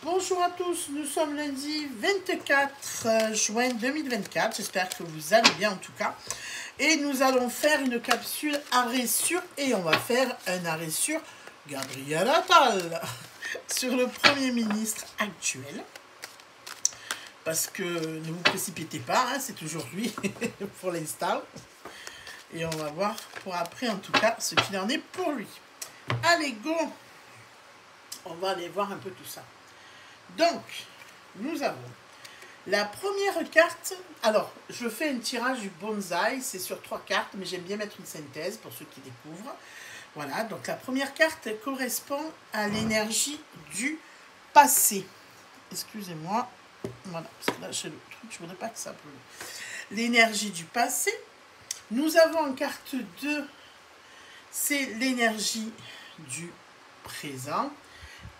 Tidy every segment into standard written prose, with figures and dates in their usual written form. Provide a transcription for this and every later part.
Bonjour à tous, nous sommes lundi 24 juin 2024, j'espère que vous allez bien en tout cas. Et nous allons faire une capsule arrêt sur, et on va faire un arrêt sur Gabriel Attal, sur le Premier ministre actuel. Parce que ne vous précipitez pas, hein, c'est toujours lui pour l'instant. Et on va voir pour après en tout cas ce qu'il en est pour lui. Allez, go! On va aller voir un peu tout ça. Donc, nous avons la première carte. Alors, je fais un tirage du bonsaï, c'est sur 3 cartes, mais j'aime bien mettre une synthèse pour ceux qui découvrent. Voilà, donc la première carte correspond à l'énergie du passé. Excusez-moi, voilà, parce que là, j'ai le truc, je ne voudrais pas que ça pleure. L'énergie du passé. Nous avons en carte 2, c'est l'énergie du présent.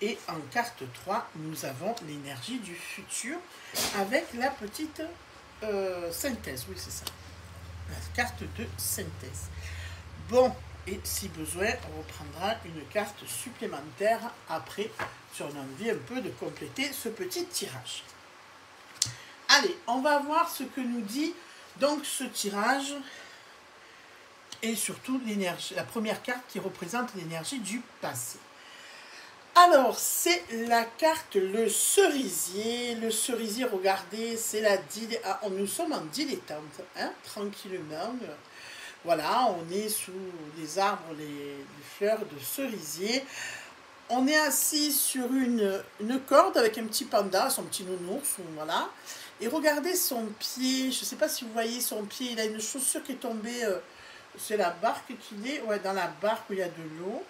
Et en carte 3, nous avons l'énergie du futur avec la petite synthèse. Oui, c'est ça. La carte de synthèse. Bon, et si besoin, on reprendra une carte supplémentaire après si on a envie un peu de compléter ce petit tirage. Allez, on va voir ce que nous dit donc ce tirage et surtout l'énergie, la première carte qui représente l'énergie du passé. Alors, c'est la carte le cerisier. Le cerisier, regardez, c'est la dilettante. Ah, nous sommes en dilettante, hein, tranquillement. Voilà, on est sous les arbres, les fleurs de cerisier. On est assis sur une corde avec un petit panda, son petit nounours, voilà. Et regardez son pied, je ne sais pas si vous voyez son pied, il a une chaussure qui est tombée, c'est la barque qu'il est, ouais, dans la barque où il y a de l'eau.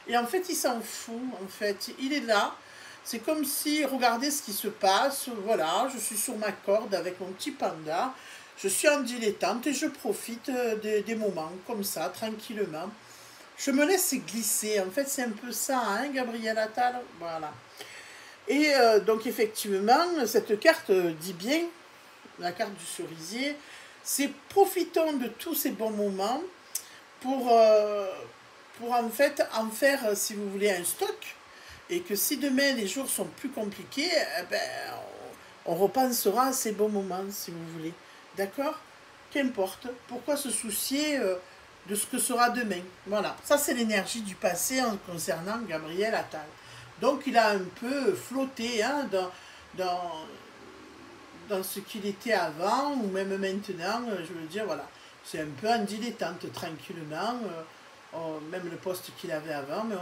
Et en fait, il s'en fout, en fait. Il est là. C'est comme si, regardez ce qui se passe. Voilà, je suis sur ma corde avec mon petit panda. Je suis en dilettante et je profite des moments comme ça, tranquillement. Je me laisse glisser. En fait, c'est un peu ça, hein, Gabriel Attal. Voilà. Et donc, effectivement, cette carte dit bien, la carte du cerisier, c'est profitons de tous ces bons moments pour en fait en faire, si vous voulez, un stock, et que si demain les jours sont plus compliqués, eh ben, on repensera à ces bons moments, si vous voulez. D'accord? Qu'importe. Pourquoi se soucier de ce que sera demain? Voilà. Ça, c'est l'énergie du passé en concernant Gabriel Attal. Donc, il a un peu flotté hein, dans ce qu'il était avant, ou même maintenant, je veux dire, voilà. C'est un peu en dilettante, tranquillement. Même le poste qu'il avait avant, mais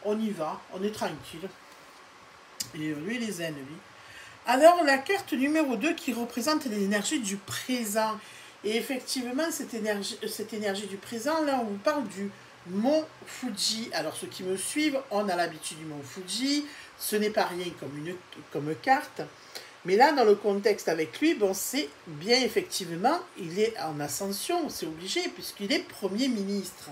on y va, on est tranquille. Et lui, il les aime, lui. Alors, la carte numéro 2 qui représente l'énergie du présent. Et effectivement, cette énergie du présent, là, on vous parle du mont Fuji. Alors, ceux qui me suivent, on a l'habitude du mont Fuji. Ce n'est pas rien comme carte. Mais là, dans le contexte avec lui, bon, c'est bien effectivement, il est en ascension, c'est obligé, puisqu'il est Premier ministre.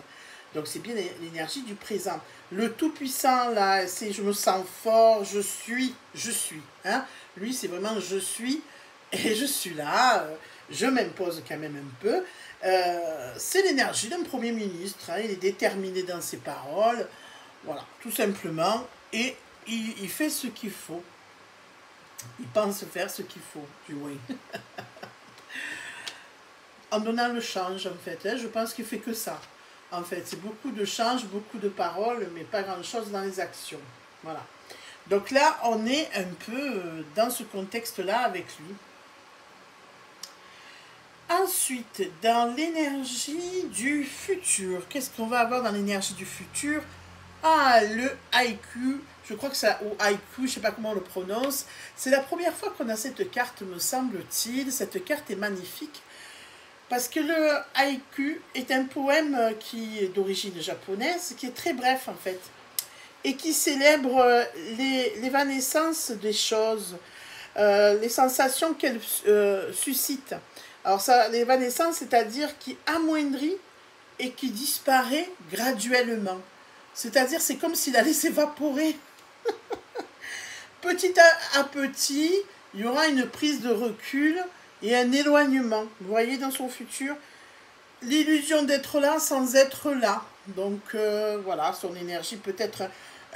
Donc, c'est bien l'énergie du présent. Le tout-puissant, là, c'est je me sens fort, je suis. Hein? Lui, c'est vraiment je suis, et je suis là, je m'impose quand même un peu. C'est l'énergie d'un Premier ministre. Hein? Il est déterminé dans ses paroles. Voilà, tout simplement. Et il fait ce qu'il faut. Il pense faire ce qu'il faut, du moins. En donnant le change, en fait. Hein? Je pense qu'il fait que ça. En fait, c'est beaucoup de change, beaucoup de paroles, mais pas grand-chose dans les actions. Voilà. Donc là, on est un peu dans ce contexte-là avec lui. Ensuite, dans l'énergie du futur, qu'est-ce qu'on va avoir dans l'énergie du futur? Ah, le haïku, je crois que ça, ou haïku, je ne sais pas comment on le prononce. C'est la première fois qu'on a cette carte, me semble-t-il. Cette carte est magnifique. Parce que le haïku est un poème qui est d'origine japonaise, qui est très bref en fait, et qui célèbre l'évanescence des choses, les sensations qu'elles suscitent. Alors ça, l'évanescence, c'est-à-dire qui amoindrit et qui disparaît graduellement. C'est-à-dire, c'est comme s'il allait s'évaporer. Petit à petit, il y aura une prise de recul et un éloignement, vous voyez, dans son futur, l'illusion d'être là sans être là. Donc voilà, son énergie peut être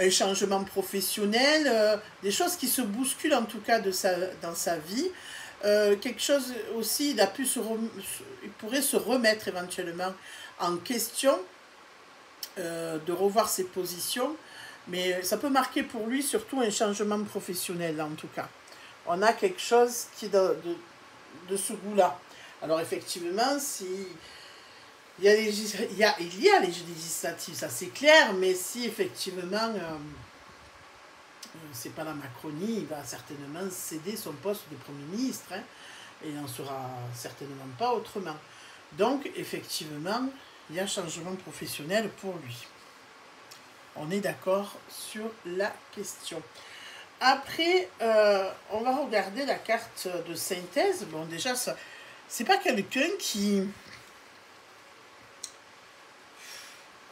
un changement professionnel, des choses qui se bousculent en tout cas dans sa vie. Quelque chose aussi, il pourrait se remettre éventuellement en question, de revoir ses positions, mais ça peut marquer pour lui surtout un changement professionnel en tout cas. On a quelque chose qui est de ce goût-là. Alors effectivement, si il y a les législatives, ça c'est clair, mais si effectivement c'est pas la Macronie, il va certainement céder son poste de Premier ministre, hein, et il n'en sera certainement pas autrement. Donc effectivement, il y a changement professionnel pour lui. On est d'accord sur la question. Après, on va regarder la carte de synthèse. Bon, déjà, c'est pas quelqu'un qui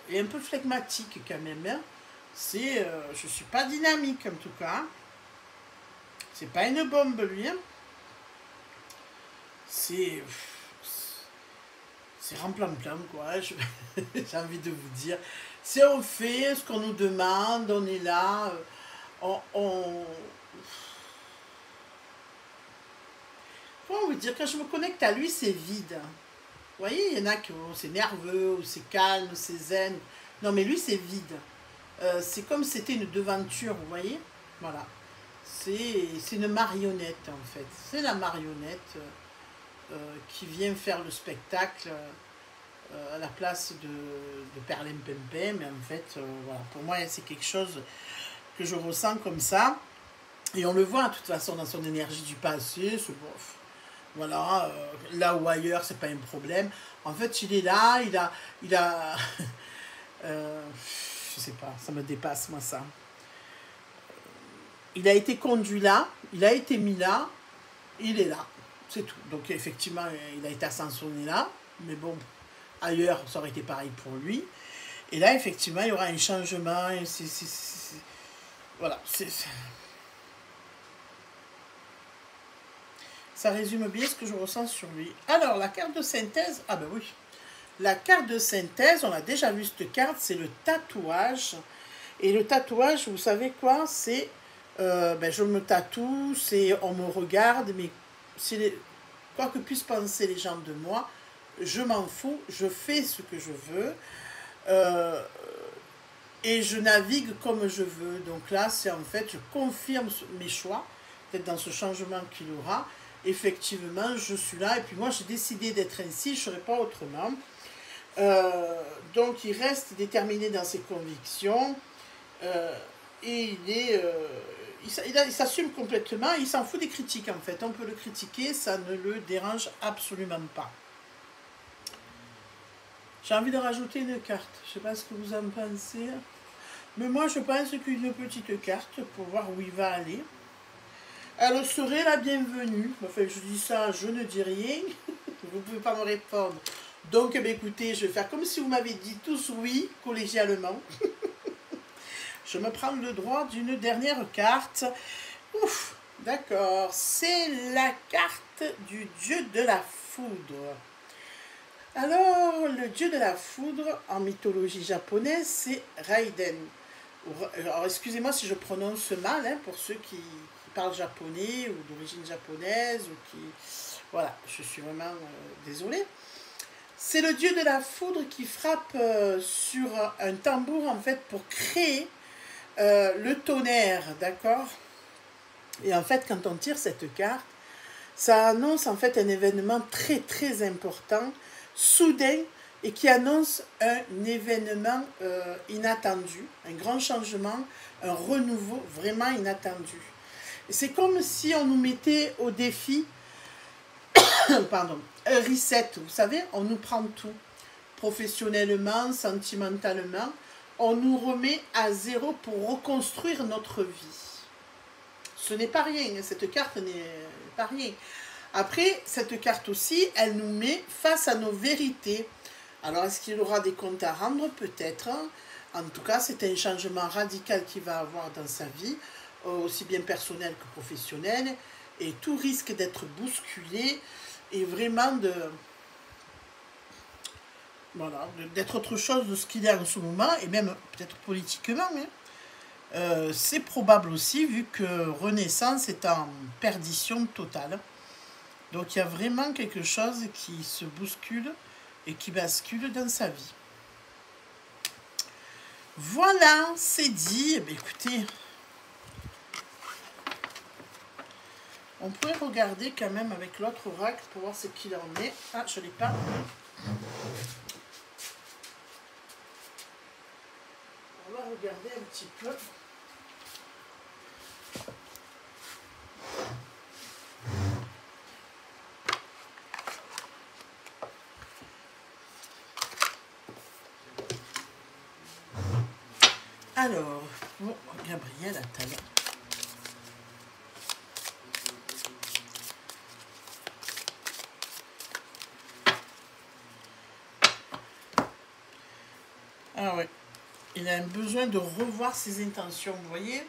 est un peu flegmatique quand même. Hein. Je suis pas dynamique en tout cas. C'est pas une bombe lui. Hein. C'est remplan-plan quoi. J'ai envie de vous dire. Si on fait ce qu'on nous demande, on est là. Comment vous dire, quand je me connecte à lui, c'est vide. Vous voyez, il y en a qui c'est nerveux, ou c'est calme, c'est zen. Non, mais lui, c'est vide. C'est comme si c'était une devanture, vous voyez. Voilà. C'est une marionnette, en fait. C'est la marionnette qui vient faire le spectacle à la place de Perlimpinpin. Mais en fait, voilà. Pour moi, c'est quelque chose que je ressens comme ça. Et on le voit, de toute façon, dans son énergie du passé. C'est bof. Voilà, là ou ailleurs, c'est pas un problème. En fait, il est là, il a je sais pas, ça me dépasse, moi, ça. Il a été conduit là, il a été mis là, il est là, c'est tout. Donc, effectivement, il a été ascensionné là, mais bon, ailleurs, ça aurait été pareil pour lui. Et là, effectivement, il y aura un changement, voilà, ça résume bien ce que je ressens sur lui. Alors, la carte de synthèse, ah ben oui, la carte de synthèse, on a déjà vu cette carte, c'est le tatouage. Et le tatouage, vous savez quoi, c'est, je me tatoue, c'est on me regarde, mais quoi que puissent penser les gens de moi, je m'en fous, je fais ce que je veux, et je navigue comme je veux. Donc là, c'est en fait, je confirme mes choix, peut-être dans ce changement qu'il aura. Effectivement, je suis là, et puis moi, j'ai décidé d'être ainsi, je ne serai pas autrement. Donc, il reste déterminé dans ses convictions, et il s'assume complètement, il s'en fout des critiques, en fait. On peut le critiquer, ça ne le dérange absolument pas. J'ai envie de rajouter une carte. Je ne sais pas ce que vous en pensez. Mais moi, je pense qu'une petite carte pour voir où il va aller. Elle serait la bienvenue. Enfin, je dis ça, je ne dis rien. Vous ne pouvez pas me répondre. Donc, écoutez, je vais faire comme si vous m'avez dit tous oui, collégialement. Je me prends le droit d'une dernière carte. Ouf, d'accord. C'est la carte du dieu de la foudre. Alors, le dieu de la foudre, en mythologie japonaise, c'est Raiden. Alors, excusez-moi si je prononce mal, hein, pour ceux qui parlent japonais ou d'origine japonaise, ou qui... Voilà, je suis vraiment désolée. C'est le dieu de la foudre qui frappe sur un tambour, en fait, pour créer le tonnerre, d'accord? Et en fait, quand on tire cette carte, ça annonce en fait un événement très très important, soudain, et qui annonce un événement inattendu, un grand changement, un renouveau vraiment inattendu. C'est comme si on nous mettait au défi, pardon, un reset, vous savez, on nous prend tout, professionnellement, sentimentalement, on nous remet à zéro pour reconstruire notre vie. Ce n'est pas rien, cette carte n'est pas rien. Après, cette carte aussi, elle nous met face à nos vérités. Alors, est-ce qu'il aura des comptes à rendre? Peut-être. En tout cas, c'est un changement radical qu'il va avoir dans sa vie, aussi bien personnel que professionnel. Et tout risque d'être bousculé et vraiment voilà, d'être autre chose de ce qu'il est en ce moment, et même peut-être politiquement. Hein. C'est probable aussi, vu que Renaissance est en perdition totale. Donc il y a vraiment quelque chose qui se bouscule et qui bascule dans sa vie. Voilà, c'est dit. Eh bien, écoutez, on pourrait regarder quand même avec l'autre oracle pour voir ce qu'il en est. Ah, je ne l'ai pas. On va regarder un petit peu. Alors, pour Gabriel Attal. Ah ouais, il a un besoin de revoir ses intentions, vous voyez.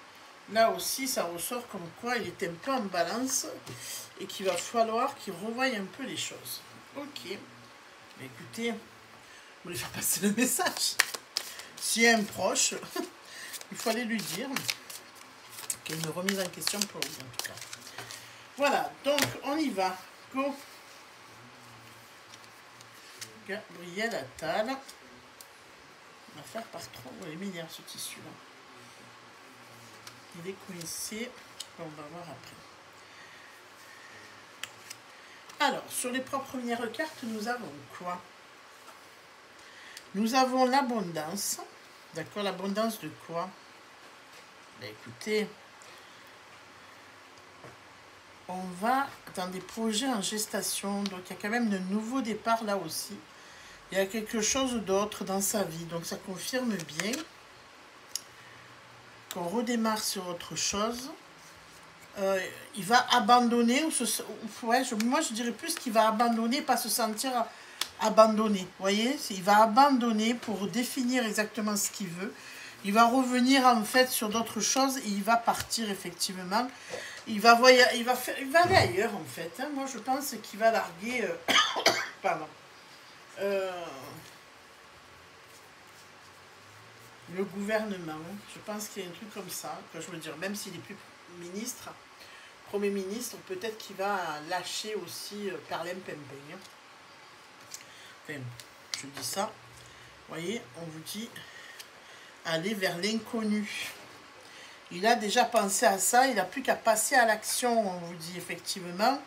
Là aussi, ça ressort comme quoi il est un peu en balance et qu'il va falloir qu'il revoie un peu les choses. Ok, mais écoutez, vous voulez faire passer le message. S'il y a un proche, il faut aller lui dire qu'il y a une remise en question pour lui, en tout cas. Voilà, donc on y va. Go. Gabriel Attal. On va faire par 3. Oh, il est mignon ce tissu-là. Il est coincé. On va voir après. Alors, sur les 3 premières cartes, nous avons quoi? Nous avons l'abondance. D'accord, l'abondance de quoi? Ben, écoutez, on va dans des projets en gestation. Donc, il y a quand même de nouveaux départs là aussi. Il y a quelque chose d'autre dans sa vie. Donc, ça confirme bien qu'on redémarre sur autre chose. Il va abandonner. Moi, je dirais plus qu'il va abandonner, pas se sentir abandonné. Vous voyez, il va abandonner pour définir exactement ce qu'il veut. Il va revenir en fait sur d'autres choses et il va partir effectivement. Il va aller ailleurs en fait. Hein. Moi, je pense qu'il va larguer. Pardon. Le gouvernement, je pense qu'il y a un truc comme ça, que je veux dire, même s'il n'est plus ministre, Premier ministre, peut-être qu'il va lâcher aussi Perlem Pempeng. Enfin, je dis ça, vous voyez, on vous dit aller vers l'inconnu. Il a déjà pensé à ça, il n'a plus qu'à passer à l'action, on vous dit effectivement.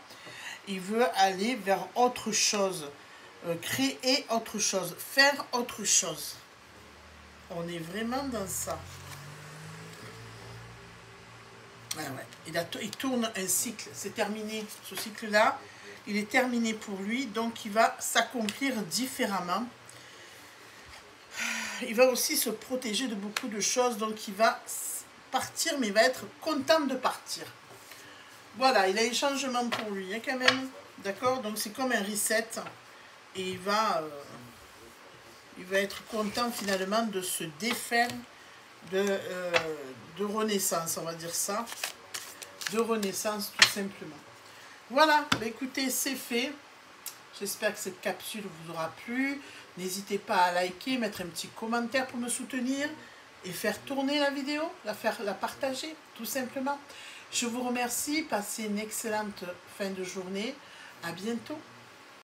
Il veut aller vers autre chose. Créer autre chose, faire autre chose. On est vraiment dans ça. Ah ouais. Il tourne un cycle, c'est terminé. Ce cycle-là, il est terminé pour lui, donc il va s'accomplir différemment. Il va aussi se protéger de beaucoup de choses, donc il va partir, mais il va être content de partir. Voilà, il a un changement pour lui, hein, quand même. D'accord? Donc c'est comme un reset. Et il va être content finalement de se défaire de renaissance, on va dire ça. De renaissance tout simplement. Voilà, bah écoutez, c'est fait. J'espère que cette capsule vous aura plu. N'hésitez pas à liker, mettre un petit commentaire pour me soutenir et faire tourner la vidéo, la partager tout simplement. Je vous remercie, passez une excellente fin de journée. À bientôt.